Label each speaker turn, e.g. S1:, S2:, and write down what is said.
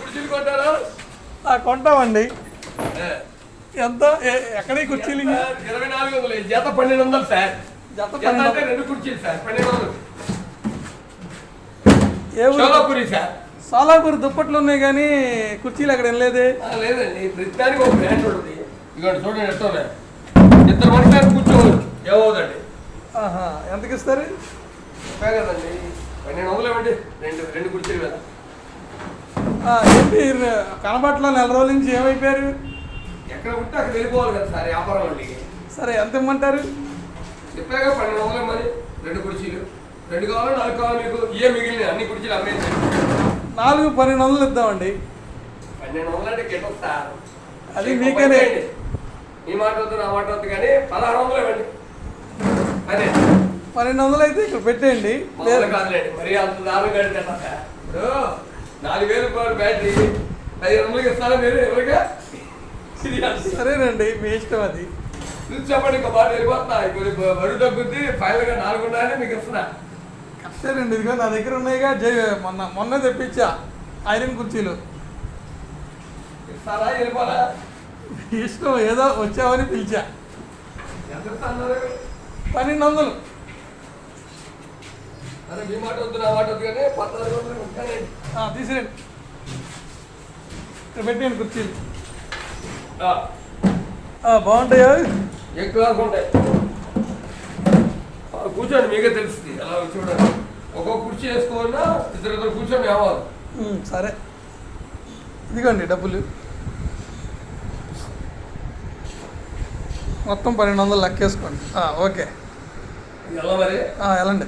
S1: కుర్చీలు కొంటారా?
S2: కొంటామండి. ఎంత ఎక్కడే కుర్చీలు?
S1: 2400 జత 1200 సార్.
S2: జత 1200
S1: 2 కుర్చీలు సార్ 1200.
S2: సోలాపూరి సార్. సోలాపూరి దుప్పట్లు ఉన్నాయి కానీ కుర్చీలు అక్కడ వెళ్ళలేదే.
S1: లేదండి, ప్రతిదానికి ఒక బ్రాండ్ ఉంటుంది. ఇదిగోండి చూడండి ఎట్లా ఉన్నాయి. ఇద్దరు మనుషులు కూర్చోవచ్చు ఏమవుదండి.
S2: ఎంతకి ఇస్తారు?
S1: కదండి 1200 ఇవ్వండి. రెండు కుర్చీలు కదా.
S2: ఏంటి కనబట్ల నెల రోజుల నుంచి ఏమైపోయారు?
S1: ఎక్కడ ఉంటే అక్కడ వెళ్ళిపోవాలి కదా సార్ వ్యాపారం అండి.
S2: సరే ఎంత ఇమ్మంటారు?
S1: చెప్పాక 1200 మరి 2 కుర్చీలు. 2 కావాలో 4 కావాలి మీకు? ఏ మిగిలిన అన్ని కుర్చీలు అమ్మేసి
S2: 4 1200 ఇద్దామండి.
S1: 1200 అంటే గిట్టదు సార్.
S2: అది మీకేనే.
S1: ఈ మాట వద్దు నా మాట వద్దు కానీ 1600 ఇవ్వండి. అదే
S2: 1200 అయితే ఇక్కడ పెట్టేయండి.
S1: కాదులేండి మరి అంత దారుణం కడితే సార్. ఇప్పుడు 4000 రూపాయలు బ్యాటరీ 500 ఇస్తారా మీరు ఎవరిగా?
S2: సరేనండి, మీ ఇష్టం. అది
S1: చూసి చెప్పండి. ఇంకో మాట వెళ్ళిపోతున్నా. ఇప్పుడు బరువు తగ్గుద్ది. ఫైనల్గా 4 ఉండాలని మీకు ఇస్తున్నా.
S2: కరెక్టేనండి. ఇదిగో నా దగ్గర ఉన్నాయిగా. మొన్న తెప్పించా ఐరన్ కుర్చీలు.
S1: ఇస్తారా వెళ్ళిపోరా?
S2: ఇష్టం, ఏదో వచ్చామని పిలిచా.
S1: ఎంత ఇస్తున్నారు?
S2: 1200.
S1: అరే మీ మాట వద్దు నా మాట వద్దు కానీ 1400 ఉంటానండి.
S2: తీసిరండి. ఇక్కడ పెట్టేయండి కుర్చీలు. బాగుంటాయా?
S1: ఎక్కువ ఉంటాయి. కూర్చోండి, మీకే తెలుస్తుంది. అలా చూడండి. ఒక్కొక్క కుర్చీ వేసుకోవాలన్నా ఇద్దరు కూర్చోండి ఏమవాలి.
S2: సరే ఇదిగోండి డబ్బులు. మొత్తం 1200 లెక్కేసుకోండి. ఓకే
S1: ఎలా మరి?
S2: వెళ్ళండి.